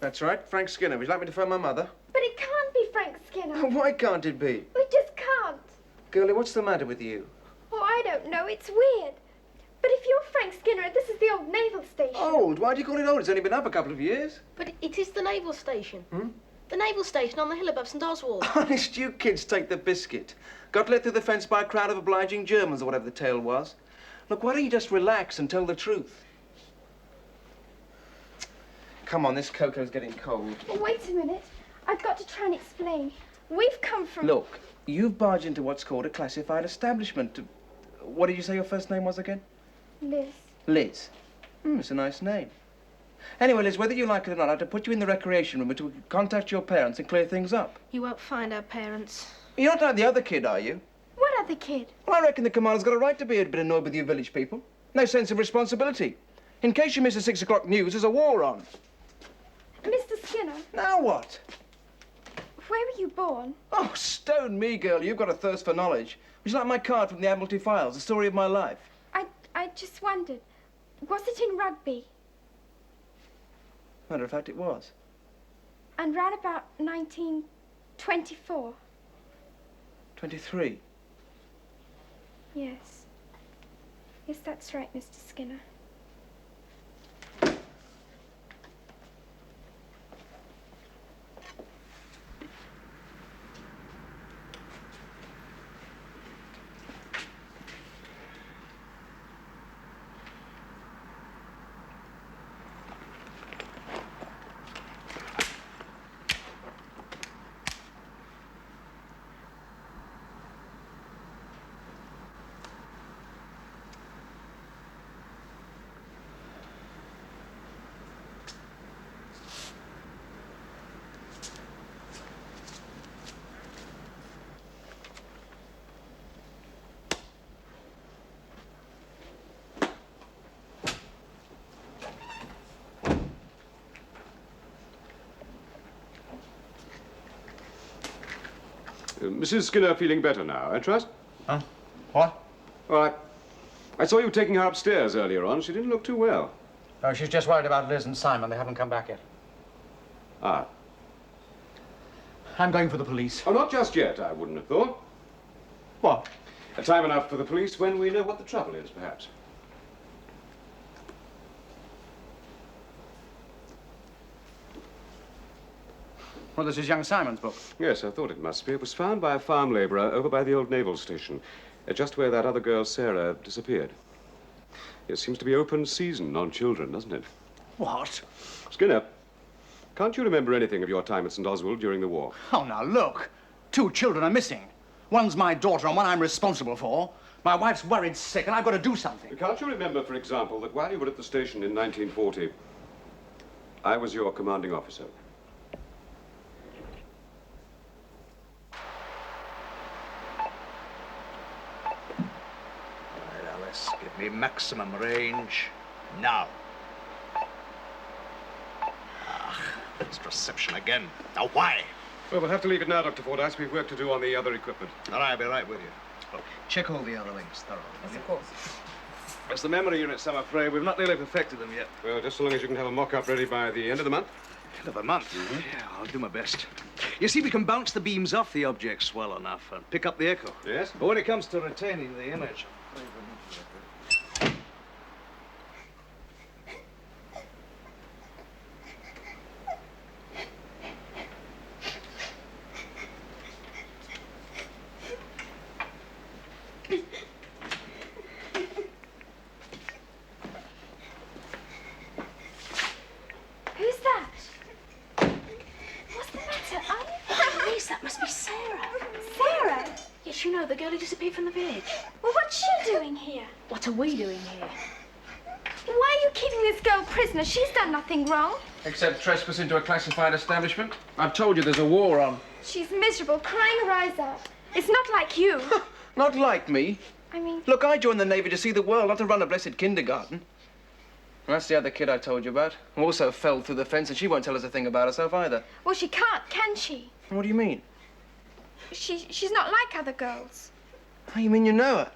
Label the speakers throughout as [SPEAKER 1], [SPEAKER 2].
[SPEAKER 1] That's right, Frank Skinner. Would you like me to phone my mother?
[SPEAKER 2] But it can't be Frank Skinner.
[SPEAKER 1] Why can't it be?
[SPEAKER 2] It just can't.
[SPEAKER 1] Girlie, what's the matter with you?
[SPEAKER 2] Oh, I don't know. It's weird. But if you're Frank Skinner, this is the old naval station.
[SPEAKER 1] Old? Why do you call it old? It's only been up a couple of years.
[SPEAKER 3] But it is the naval station.
[SPEAKER 1] Hmm?
[SPEAKER 3] The naval station on the hill above St. Oswald.
[SPEAKER 1] Honest, you kids take the biscuit. Got let through the fence by a crowd of obliging Germans or whatever the tale was. Look, why don't you just relax and tell the truth? Come on, this cocoa's getting cold.
[SPEAKER 2] Oh, wait a minute. I've got to try and explain. We've come from...
[SPEAKER 1] Look, you've barged into what's called a classified establishment. What did you say your first name was again?
[SPEAKER 2] Liz.
[SPEAKER 1] Liz. It's a nice name. Anyway, Liz, whether you like it or not, I have to put you in the recreation room to contact your parents and clear things up.
[SPEAKER 3] You won't find our parents.
[SPEAKER 1] You're not like the other kid, are you?
[SPEAKER 2] What other kid?
[SPEAKER 1] Well, I reckon the commander's got a right to be a bit annoyed with you village people. No sense of responsibility. In case you miss the 6 o'clock news, there's a war on.
[SPEAKER 2] Mr. Skinner.
[SPEAKER 1] Now what?
[SPEAKER 2] Where were you born?
[SPEAKER 1] Oh, stone me, girl. You've got a thirst for knowledge. Would you like my card from the Admiralty Files, the story of my life?
[SPEAKER 2] I just wondered, was it in Rugby?
[SPEAKER 1] Matter of fact, it was.
[SPEAKER 2] And round about 1924?
[SPEAKER 1] 23.
[SPEAKER 2] Yes. Yes, that's right, Mr. Skinner.
[SPEAKER 4] Mrs. Skinner feeling better now, I trust?
[SPEAKER 5] Huh? What?
[SPEAKER 4] All right. I saw you taking her upstairs earlier on. She didn't look too well.
[SPEAKER 5] Oh, she's just worried about Liz and Simon. They haven't come back yet.
[SPEAKER 4] Ah.
[SPEAKER 5] I'm going for the police.
[SPEAKER 4] Oh, not just yet, I wouldn't have thought.
[SPEAKER 5] What?
[SPEAKER 4] Time enough for the police when we know what the trouble is, perhaps.
[SPEAKER 5] Well, this is young Simon's book.
[SPEAKER 4] Yes, I thought it must be. It was found by a farm labourer over by the old naval station, just where that other girl, Sarah, disappeared. It seems to be open season on children, doesn't it?
[SPEAKER 5] What?
[SPEAKER 4] Skinner, can't you remember anything of your time at St. Oswald during the war?
[SPEAKER 5] Oh, now, look. 2 children are missing. One's my daughter and one I'm responsible for. My wife's worried sick and I've got to do something.
[SPEAKER 4] Can't you remember, for example, that while you were at the station in 1940, I was your commanding officer?
[SPEAKER 6] Alice, give me maximum range now. It's reception again. Now, why?
[SPEAKER 4] Well, we'll have to leave it now, Dr. Fordyce. We've work to do on the other equipment.
[SPEAKER 6] All right, I'll be right with you.
[SPEAKER 5] Look, check all the other links thoroughly.
[SPEAKER 7] Yes, of course.
[SPEAKER 8] It's the memory units, I'm afraid. We've not really perfected them yet.
[SPEAKER 4] Well, just so long as you can have a mock-up ready by the end of the month.
[SPEAKER 8] End of a month? Yeah, I'll do my best. You see, we can bounce the beams off the objects well enough and pick up the echo.
[SPEAKER 4] Yes?
[SPEAKER 8] But when it comes to retaining the image...
[SPEAKER 2] Who's that? What's the matter?
[SPEAKER 3] Liz, that must be Sarah.
[SPEAKER 2] Sarah?
[SPEAKER 3] Yes, you know, the girl who disappeared here from the village.
[SPEAKER 2] Well, what's she doing here?
[SPEAKER 3] What are we doing here?
[SPEAKER 2] Why are you keeping this girl prisoner? She's done nothing wrong.
[SPEAKER 1] Except trespass into a classified establishment. I've told you there's a war on.
[SPEAKER 2] She's miserable, crying her eyes out. It's not like you.
[SPEAKER 1] Not like me.
[SPEAKER 2] I mean,
[SPEAKER 1] Look, I joined the Navy to see the world, not to run a blessed kindergarten. And that's the other kid I told you about, who also fell through the fence, and she won't tell us a thing about herself either.
[SPEAKER 2] well, she can't, can she?
[SPEAKER 1] What do you mean?
[SPEAKER 2] She's not like other girls.
[SPEAKER 1] How you mean you know her?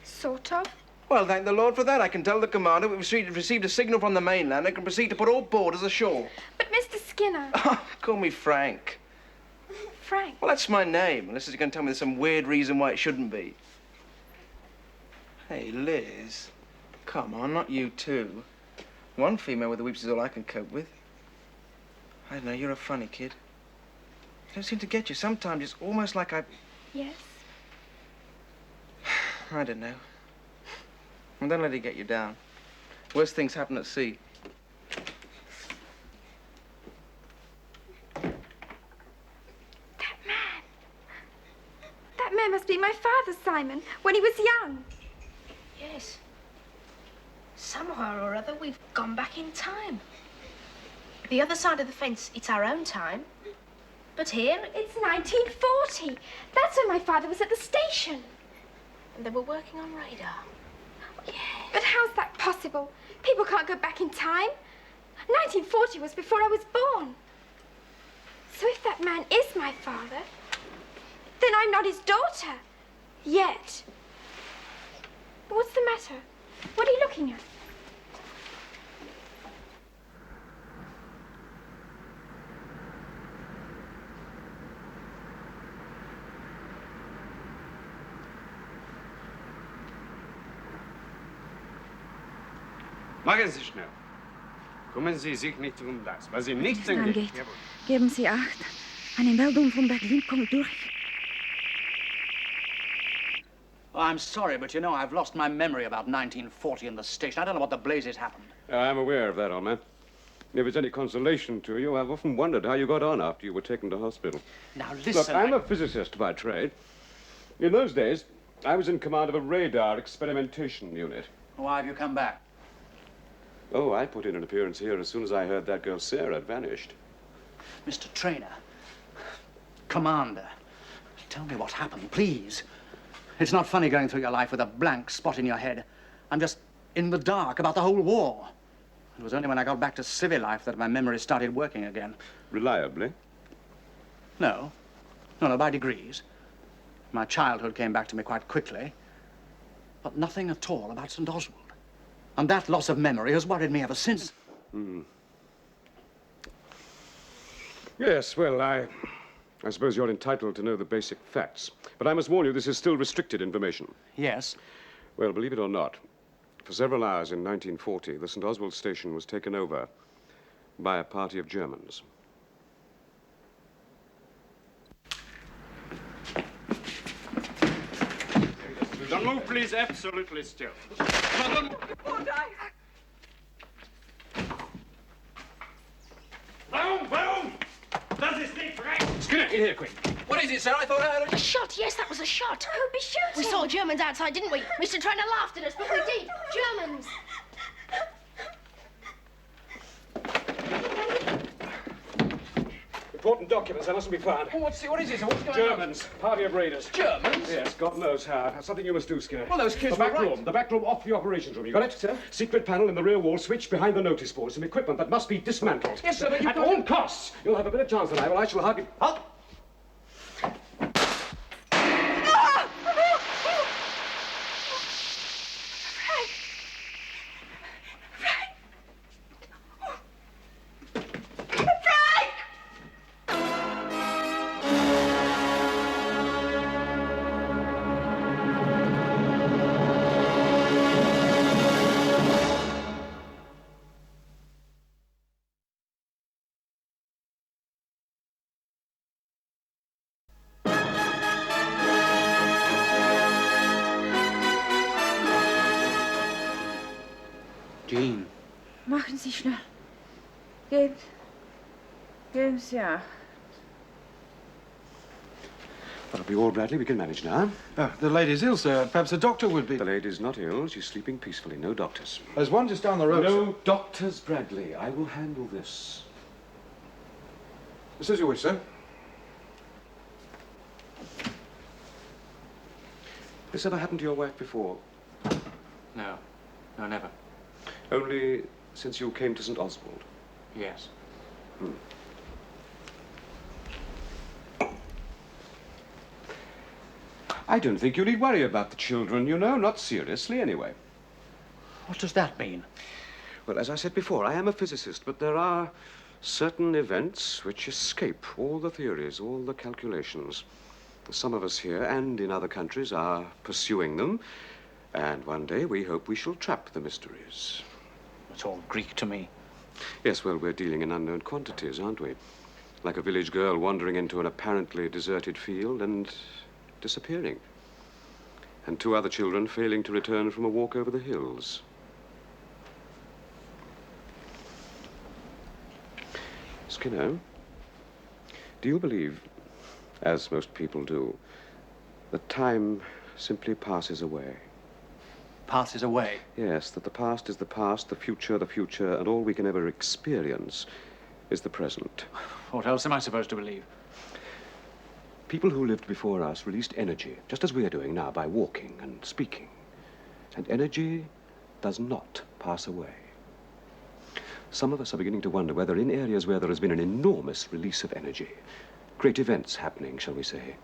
[SPEAKER 2] Sort of.
[SPEAKER 1] Well, thank the Lord for that. I can tell the commander we've received a signal from the mainland and can proceed to put all boarders ashore.
[SPEAKER 2] But Mr. Skinner.
[SPEAKER 1] Call me Frank.
[SPEAKER 2] Frank.
[SPEAKER 1] Well, that's my name, unless you're going to tell me there's some weird reason why it shouldn't be. Hey, Liz. Come on, not you too. One female with the weeps is all I can cope with. I don't know, you're a funny kid. I don't seem to get you. Sometimes it's almost like
[SPEAKER 2] Yes.
[SPEAKER 1] I don't know. Well, don't let it get you down. Worst things happen at sea.
[SPEAKER 2] That man must be my father, Simon, when he was young.
[SPEAKER 3] Yes. Somehow or other, we've gone back in time. The other side of the fence, it's our own time. But here,
[SPEAKER 2] It's 1940. That's when my father was at the station.
[SPEAKER 3] they were working on radar.
[SPEAKER 2] But how's that possible? People can't go back in time. 1940 was before I was born. So if that man is my father, then I'm not his daughter. Yet. What's the matter? What are you looking at?
[SPEAKER 4] Machen Sie schnell. Kümmern Sie sich nicht um das, was Ihnen nichts angeht.
[SPEAKER 7] Angeht. Geben Sie Acht. Eine Meldung von Berlin kommt durch.
[SPEAKER 5] Oh, I'm sorry, but you know, I've lost my memory about 1940 in the station. I don't know what the blazes happened.
[SPEAKER 4] I'm aware of that, old man. If it's any consolation to you, I've often wondered how you got on after you were taken to hospital.
[SPEAKER 5] Now, listen.
[SPEAKER 4] Look, I'm a physicist by trade. In those days, I was in command of a radar experimentation unit.
[SPEAKER 5] Why have you come back?
[SPEAKER 4] Oh, I put in an appearance here as soon as I heard that girl Sarah had vanished.
[SPEAKER 5] Mr. Traynor. Commander. Tell me what happened, please. It's not funny going through your life with a blank spot in your head. I'm just in the dark about the whole war. It was only when I got back to civil life that my memory started working again.
[SPEAKER 4] Reliably?
[SPEAKER 5] No. No, by degrees. My childhood came back to me quite quickly. But nothing at all about St. Oswald. And that loss of memory has worried me ever since.
[SPEAKER 4] Yes, well, I suppose you're entitled to know the basic facts. But I must warn you, this is still restricted information.
[SPEAKER 5] Yes.
[SPEAKER 4] Well, believe it or not, for several hours in 1940, the St. Oswald station was taken over by a party of Germans. Don't move, please. Absolutely still. Warum? Das ist nicht recht. Skinner, in here, quick.
[SPEAKER 1] What is it, sir? I thought I heard
[SPEAKER 3] A shot! Yes, that was a shot!
[SPEAKER 2] Who'd be shooting?
[SPEAKER 3] We saw Germans outside, didn't we? Mr. Traynor laughed at us, but we did. Germans!
[SPEAKER 4] Important documents. They mustn't be found.
[SPEAKER 1] Oh, what is it, sir? What's going on?
[SPEAKER 4] Germans. Party of raiders.
[SPEAKER 1] Germans?
[SPEAKER 4] Yes, God knows how. That's something you must do, Skinner.
[SPEAKER 1] Well, those kids
[SPEAKER 4] The back
[SPEAKER 1] were right.
[SPEAKER 4] room. The back room off the operations room. You got it? Sir? Secret panel in the rear wall, switch behind the notice board. Some equipment that must be dismantled.
[SPEAKER 1] Yes, sir, but you
[SPEAKER 4] At
[SPEAKER 1] can't-
[SPEAKER 4] all costs. You'll have a better chance than I will. I shall hardly... Halt!
[SPEAKER 5] Jean.
[SPEAKER 7] Machen Sie schnell. Geben Sie Acht.
[SPEAKER 4] That'll be all, Bradley. We can manage now.
[SPEAKER 9] The lady's ill, sir. Perhaps a doctor would be...
[SPEAKER 4] The lady's not ill. She's sleeping peacefully. No doctors.
[SPEAKER 9] There's one just down the road,
[SPEAKER 4] No
[SPEAKER 9] sir.
[SPEAKER 4] doctors, Bradley. I will handle this.
[SPEAKER 9] Just as you wish, sir.
[SPEAKER 4] This ever happened to your wife before?
[SPEAKER 1] No. No, never.
[SPEAKER 4] Only since you came to St. Oswald?
[SPEAKER 1] Yes.
[SPEAKER 4] I don't think you need worry about the children, you know. Not seriously, anyway.
[SPEAKER 5] What does that mean?
[SPEAKER 4] Well, as I said before, I am a physicist, but there are certain events which escape all the theories, all the calculations. Some of us here and in other countries are pursuing them, and one day we hope we shall trap the mysteries.
[SPEAKER 5] It's all Greek to me.
[SPEAKER 4] Yes, well, we're dealing in unknown quantities, aren't we? Like a village girl wandering into an apparently deserted field and disappearing. And two other children failing to return from a walk over the hills. Skinner, do you believe, as most people do, that time simply passes away?
[SPEAKER 5] Passes away?
[SPEAKER 4] Yes, that the past is the past, the future, and all we can ever experience is the present.
[SPEAKER 5] What else am I supposed to believe?
[SPEAKER 4] People who lived before us released energy, just as we are doing now, by walking and speaking. And energy does not pass away. Some of us are beginning to wonder whether in areas where there has been an enormous release of energy, great events happening, shall we say,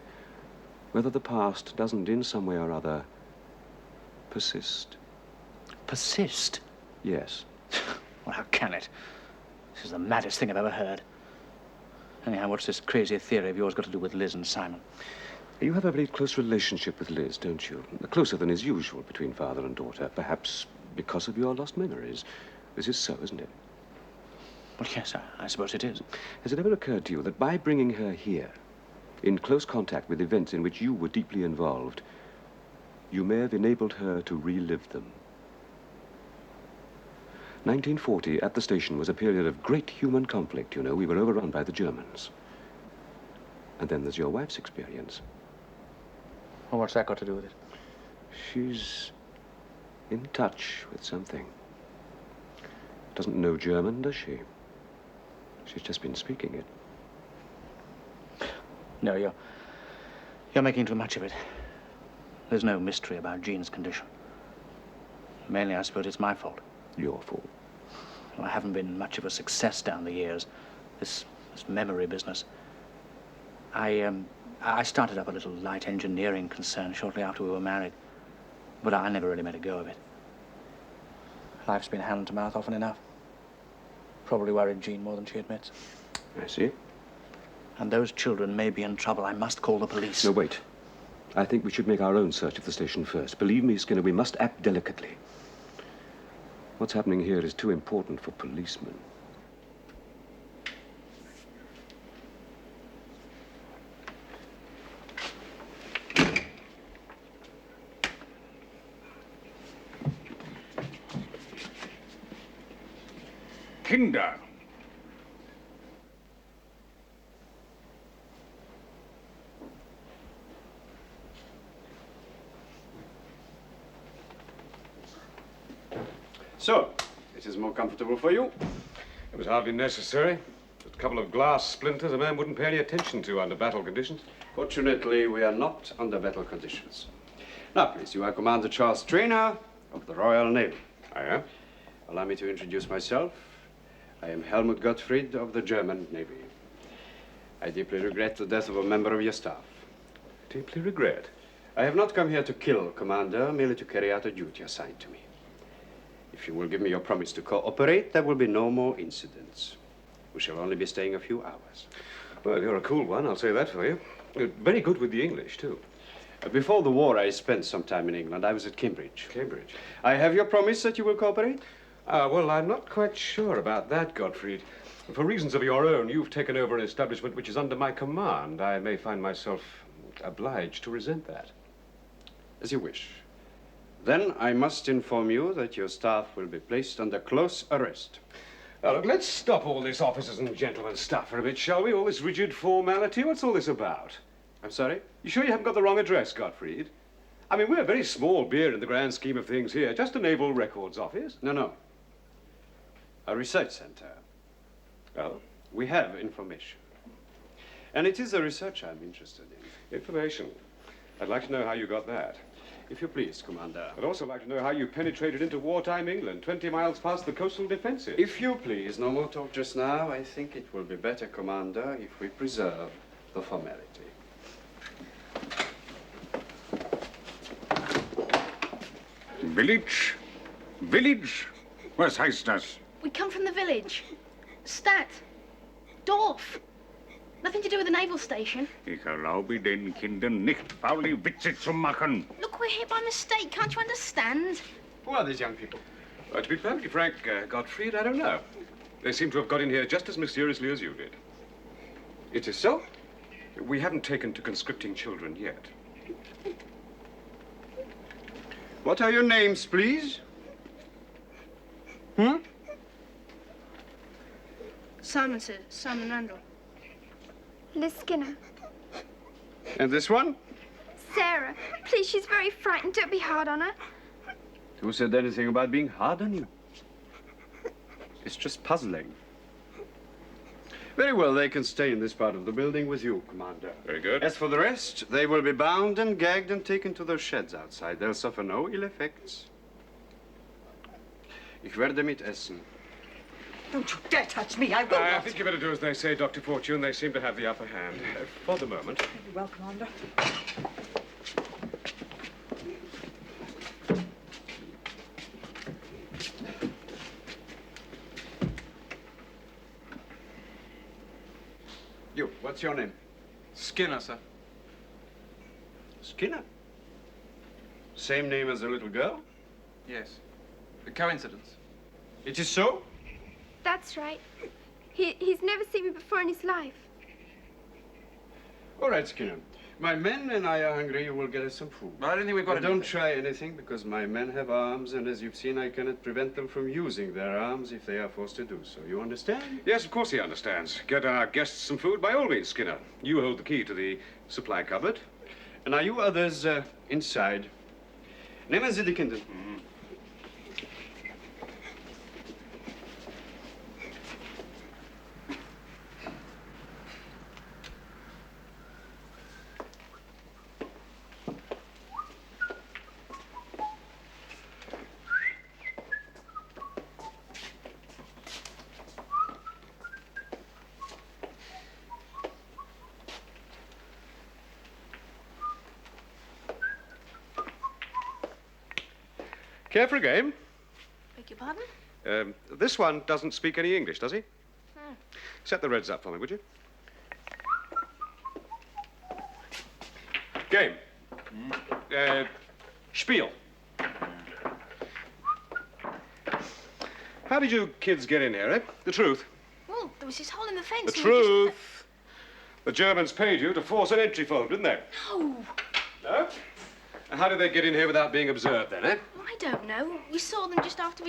[SPEAKER 4] whether the past doesn't in some way or other persist.
[SPEAKER 5] Persist?
[SPEAKER 4] Yes.
[SPEAKER 5] Well, how can it? This is the maddest thing I've ever heard. Anyhow, what's this crazy theory of yours got to do with Liz and Simon?
[SPEAKER 4] You have a very close relationship with Liz, don't you? Closer than is usual between father and daughter, perhaps because of your lost memories. This is so, isn't it?
[SPEAKER 5] Well, yes, I suppose it is.
[SPEAKER 4] Has it ever occurred to you that by bringing her here, in close contact with events in which you were deeply involved, you may have enabled her to relive them? 1940, at the station, was a period of great human conflict, you know. We were overrun by the Germans. And then there's your wife's experience.
[SPEAKER 5] Well, what's that got to do with it?
[SPEAKER 4] She's in touch with something. Doesn't know German, does she? She's just been speaking it.
[SPEAKER 5] No, you're making too much of it. There's no mystery about Jean's condition. Mainly, I suppose it's my fault.
[SPEAKER 4] Your fault.
[SPEAKER 5] Well, I haven't been much of a success down the years. This memory business. I started up a little light engineering concern shortly after we were married, but I never really made a go of it. Life's been hand to mouth often enough. Probably worried Jean more than she admits.
[SPEAKER 4] I see.
[SPEAKER 5] And those children may be in trouble. I must call the police.
[SPEAKER 4] No, wait. I think we should make our own search of the station first. Believe me, Skinner, we must act delicately. What's happening here is too important for policemen.
[SPEAKER 10] Kinder.
[SPEAKER 11] So, this is more comfortable for you?
[SPEAKER 4] It was hardly necessary. Just a couple of glass splinters a man wouldn't pay any attention to under battle conditions.
[SPEAKER 11] Fortunately, we are not under battle conditions. Now, please, you are Commander Charles Traynor of the Royal Navy.
[SPEAKER 4] I am.
[SPEAKER 11] Allow me to introduce myself. I am Helmut Gottfried of the German Navy. I deeply regret the death of a member of your staff.
[SPEAKER 4] Deeply regret?
[SPEAKER 11] I have not come here to kill, Commander, merely to carry out a duty assigned to me. If you will give me your promise to cooperate, there will be no more incidents. We shall only be staying a few hours.
[SPEAKER 4] Well, you're a cool one, I'll say that for you. You're very good with the English, too.
[SPEAKER 11] Before the war, I spent some time in England. I was at Cambridge.
[SPEAKER 4] Cambridge?
[SPEAKER 11] I have your promise that you will cooperate?
[SPEAKER 4] Well, I'm not quite sure about that, Gottfried. For reasons of your own, you've taken over an establishment which is under my command. I may find myself obliged to resent that.
[SPEAKER 11] As you wish. Then I must inform you that your staff will be placed under close arrest.
[SPEAKER 4] Now, look, let's stop all this officers and gentlemen stuff for a bit, shall we? All this rigid formality. What's all this about?
[SPEAKER 11] I'm sorry?
[SPEAKER 4] You sure you haven't got the wrong address, Gottfried? I mean, we're very small beer in the grand scheme of things here. Just a naval records office.
[SPEAKER 11] No, no. A research center.
[SPEAKER 4] Oh?
[SPEAKER 11] We have information. And it is the research I'm interested in.
[SPEAKER 4] Information. I'd like to know how you got that.
[SPEAKER 11] If you please, Commander.
[SPEAKER 4] I'd also like to know how you penetrated into wartime England, 20 miles past the coastal defenses.
[SPEAKER 11] If you please, no more talk just now. I think it will be better, Commander, if we preserve the formality.
[SPEAKER 10] Village? Village? Was heißt das?
[SPEAKER 3] We come from the village. Stadt. Dorf. Nothing to do with the naval station.
[SPEAKER 10] Ich erlaube den Kindern nicht, faule Witze zu machen.
[SPEAKER 3] Look, we're here by mistake. Can't you understand?
[SPEAKER 11] Who are these young people?
[SPEAKER 4] To be perfectly frank, Gottfried, I don't know. They seem to have got in here just as mysteriously as you did. It is so? We haven't taken to conscripting children yet.
[SPEAKER 11] What are your names, please?
[SPEAKER 3] Simon said, Simon Randall.
[SPEAKER 2] Liz Skinner.
[SPEAKER 11] And this one?
[SPEAKER 2] Sarah. Please, she's very frightened. Don't be hard on her.
[SPEAKER 11] Who said anything about being hard on you? It's just puzzling. Very well, they can stay in this part of the building with you, Commander.
[SPEAKER 4] Very good.
[SPEAKER 11] As for the rest, they will be bound and gagged and taken to their sheds outside. They'll suffer no ill effects. Ich werde mitessen.
[SPEAKER 12] Don't you dare touch me, I will
[SPEAKER 4] I
[SPEAKER 12] not.
[SPEAKER 4] think you better do as they say, Dr. Fortune. They seem to have the upper hand. For the moment.
[SPEAKER 12] Very well, Commander.
[SPEAKER 11] You, what's your name?
[SPEAKER 1] Skinner, sir.
[SPEAKER 11] Skinner. Same name as the little girl?
[SPEAKER 1] Yes. A coincidence.
[SPEAKER 11] It is so?
[SPEAKER 2] That's right. He's never seen me before in his life.
[SPEAKER 11] All right, Skinner. My men and I are hungry. You will get us some food.
[SPEAKER 1] Well, I don't think we've got
[SPEAKER 11] But
[SPEAKER 1] to
[SPEAKER 11] don't try anything, because my men have arms, and as you've seen, I cannot prevent them from using their arms if they are forced to do so. You understand?
[SPEAKER 4] Yes, of course he understands. Get our guests some food by all means, Skinner. You hold the key to the supply cupboard.
[SPEAKER 11] And are you others inside? Nehmen Sie die Kinder.
[SPEAKER 4] Care for a game?
[SPEAKER 3] Beg your pardon?
[SPEAKER 4] This one doesn't speak any English, does he?
[SPEAKER 3] No.
[SPEAKER 4] Set the reds up for me, would you? Game. Spiel. How did you kids get in here, eh? The truth.
[SPEAKER 3] Well, there was this hole in the fence.
[SPEAKER 4] The
[SPEAKER 3] and we
[SPEAKER 4] truth. The Germans paid you to force an entry phone, didn't they?
[SPEAKER 3] No.
[SPEAKER 4] No? And how did they get in here without being observed then, eh?
[SPEAKER 3] I don't know. We saw them just after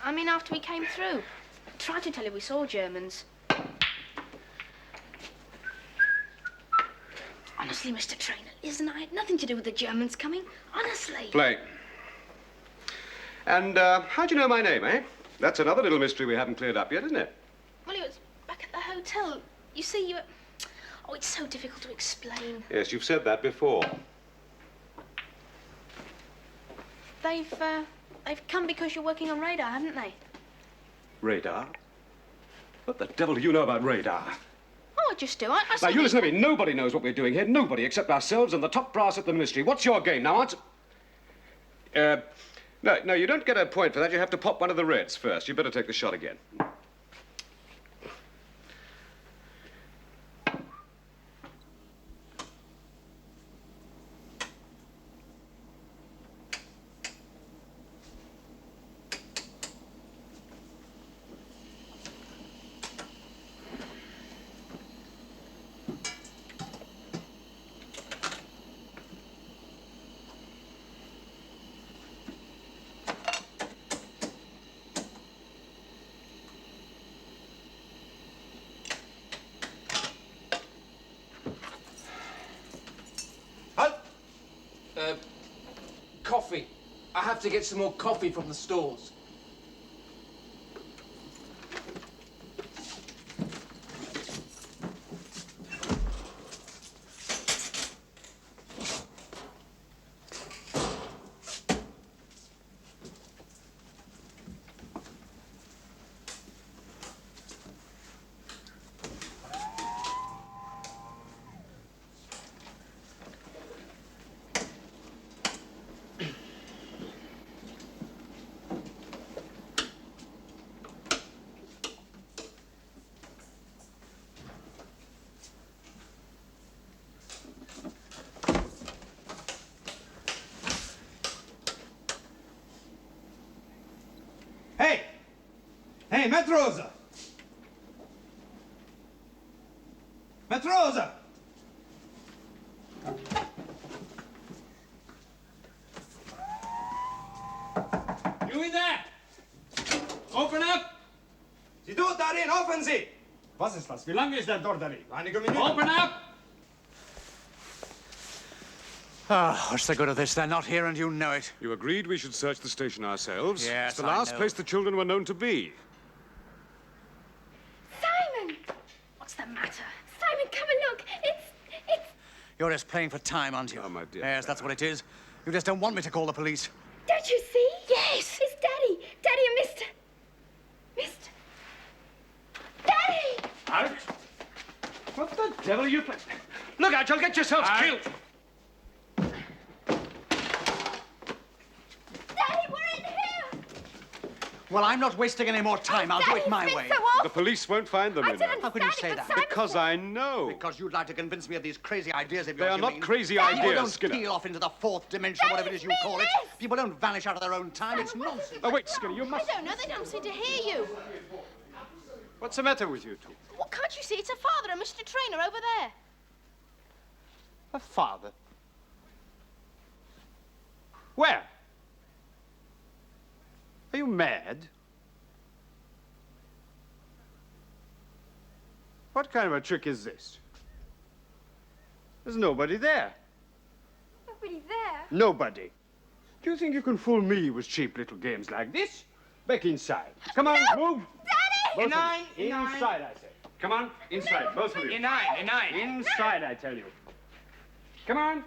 [SPEAKER 3] after we came through. I tried to tell you we saw Germans. Honestly, Mr. Traynor, Liz and I had nothing to do with the Germans coming. Honestly.
[SPEAKER 4] Play. And how'd you know my name, eh? That's another little mystery we haven't cleared up yet, isn't it?
[SPEAKER 3] Well, it was back at the hotel. You see, you were... Oh, it's so difficult to explain.
[SPEAKER 4] Yes, you've said that before.
[SPEAKER 3] They've come because you're working on radar, haven't they?
[SPEAKER 4] Radar? What the devil do you know about radar?
[SPEAKER 3] Oh, I just do. I
[SPEAKER 4] Now, you listen to me. Nobody knows what we're doing here. Nobody except ourselves and the top brass at the ministry. What's your game? Now, answer... No, you don't get a point for that. You have to pop one of the reds first. You better take the shot again.
[SPEAKER 13] coffee. I have to get some more coffee from the stores.
[SPEAKER 14] Hey! Hey, Matroza! Matroza! You in there? Open up! Sie tut darin, offen Sie! Was ist das? Wie lange ist der dort darin? Einige Minuten. Open up!
[SPEAKER 5] Ah, what's the good of this? They're not here and you know it.
[SPEAKER 4] You agreed we should search the station ourselves.
[SPEAKER 5] Yes,
[SPEAKER 4] It's the
[SPEAKER 5] I
[SPEAKER 4] last
[SPEAKER 5] know.
[SPEAKER 4] place the children were known to be.
[SPEAKER 2] Simon!
[SPEAKER 3] What's the matter?
[SPEAKER 2] Simon, come and look. It's...
[SPEAKER 5] You're just playing for time, aren't you?
[SPEAKER 4] Oh, my dear
[SPEAKER 5] Yes, that's what it is. You just don't want me to call the police.
[SPEAKER 2] Don't you see?
[SPEAKER 3] Yes.
[SPEAKER 2] It's Daddy. Daddy and Mr. Daddy!
[SPEAKER 8] Out! What the devil are you playing? Look out, you'll get yourselves killed!
[SPEAKER 2] Daddy, we're in here!
[SPEAKER 5] Well, I'm not wasting any more time. I'll do it my way.
[SPEAKER 4] The police won't find them in there.
[SPEAKER 5] How can you say that?
[SPEAKER 4] Because I know.
[SPEAKER 5] Because you'd like to convince me of these crazy ideas of
[SPEAKER 4] They
[SPEAKER 5] yours.
[SPEAKER 4] are
[SPEAKER 5] you
[SPEAKER 4] not
[SPEAKER 5] mean.
[SPEAKER 4] crazy
[SPEAKER 5] People
[SPEAKER 4] ideas,
[SPEAKER 5] don't
[SPEAKER 4] Skinner.
[SPEAKER 5] peel off into the fourth dimension, whatever it is you call it. People don't vanish out of their own time. It's nonsense.
[SPEAKER 4] Oh, wait, Skinner, you must...
[SPEAKER 3] I don't know. They don't seem to hear you.
[SPEAKER 11] What's the matter with you two?
[SPEAKER 3] What can't you see? It's a father and Mr. Traynor over there.
[SPEAKER 11] A father? Where? Are you mad? What kind of a trick is this? There's nobody there.
[SPEAKER 2] Nobody there.
[SPEAKER 11] Nobody. Do you think you can fool me with cheap little games like this? Back inside. Come on, move.
[SPEAKER 2] Daddy!
[SPEAKER 11] Both of you. Inside, I say. Come on, inside, both of you.
[SPEAKER 8] Inside.
[SPEAKER 11] Inside, I tell you. Come on.